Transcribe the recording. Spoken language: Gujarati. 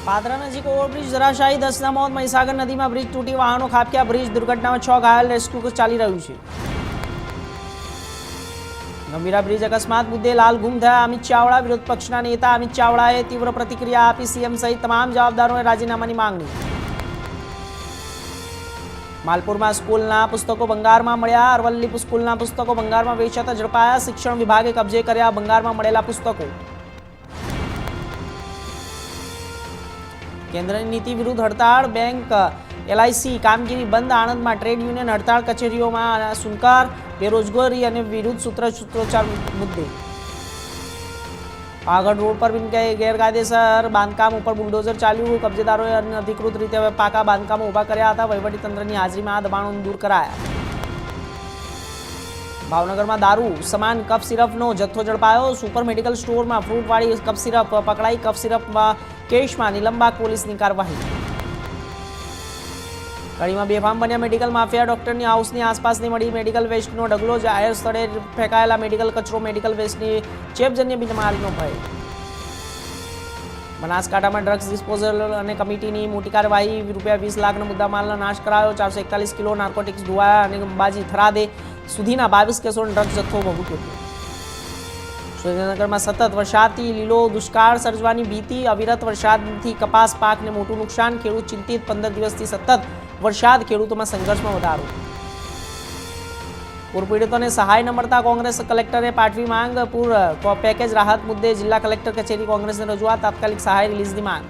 પાદરા નજીક ઓવરબ્રિજ ધરાશાયી, 10ના મોત. મહીસાગર નદીમાં બ્રિજ તૂટી વાહનો ખાબક્યા. બ્રિજ દુર્ઘટનામાં 6 ઘાયલ. રેસ્ક્યુ ચાલી રહ્યું છે. ગંભીરા બ્રિજ અકસ્માત મુદ્દે લાલ ગુમ થયા અમિત ચાવડા. વિરોધ પક્ષના નેતા અમિત ચાવડાએ તીવ્ર પ્રતિક્રિયા આપી. સીએમ સહિત તમામ જવાબદારોએ રાજીનામાની માંગણી. માલપુરમાં સ્કૂલના પુસ્તકો ભંગારમાં મળ્યા. અરવલ્લી સ્કૂલના પુસ્તકો ભંગારમાં વેચાતા ઝડપાયા. શિક્ષણ વિભાગે કબજે કર્યા ભંગારમાં મળેલા પુસ્તકો. કેન્દ્રની નીતિ વિરુદ્ધ હડતાળ. બેંક, એલઆઈસી કામગીરી બંધ. આણંદમાં ટ્રેડ યુનિયન હડતાળ. કચેરીઓમાં સુનકાર. બેરોજગારી અને વિરુદ્ધ સૂત્રોચ્ચાર મુદ્દે. પાવાગઢ રોડ પર ગેરકાયદેસર બાંધકામ ઉપર બુલડોઝર ચાલ્યું. કબજેદારોએ અનધિકૃત રીતે પાકા બાંધકામો ઊભા કર્યા હતા. વહીવટીતંત્રની હાજરીમાં આ દબાણો દૂર કરાયા. ભાવનગરમાં દારૂ સમાન કફ સિરપનો જથ્થો ઝડપાયો. સુપર મેડિકલ સ્ટોરમાં ફ્રૂટવાળી કફ સિરપ પકડાઈ. કફ સિરપમાં કેસમાં નિલંબાગ પોલીસની કાર્યવાહી. કડીમાં બેફામ બન્યા મેડિકલ માફિયા. ડોક્ટરની હાઉસની આસપાસની મળી મેડિકલ વેસ્ટનો ઢગલો. જાહેર સ્થળે ફેંકાયેલા મેડિકલ કચરો. મેડિકલ વેસ્ટની ચેપજન્ય બીમારીનો ભય. બનાસકાંઠામાં ડ્રગ્સ ડિસ્પોઝલ અને કમિટીની મોટી કાર્યવાહી. ₹20 લાખનો મુદ્દામાલનો નાશ કરાયો. 441 કિલો નાર્કોટિક્સ ધોવાયા. અને અંબાજી થરાદે સુધીના 22 કેસોનો ડ્રગ્સ જથ્થો ભભૂક્યો હતો. સુરેન્દ્રનગરમાં સતત વરસાદથી લીલો દુષ્કાળ સર્જવાની ભીતિ. અવિરત વરસાદથી કપાસ પાકને મોટું નુકસાન. ખેડૂત ચિંતિત. 15 દિવસથી સતત વરસાદ. ખેડૂતોમાં સંઘર્ષમાં વધારો. પૂર પીડિતોને સહાય ન મળતા કોંગ્રેસ કલેક્ટરે પાઠવી માંગ. પૂર પેકેજ રાહત મુદ્દે જિલ્લા કલેક્ટર કચેરી કોંગ્રેસને રજૂઆત. તાત્કાલિક સહાય રિલીઝની માંગ.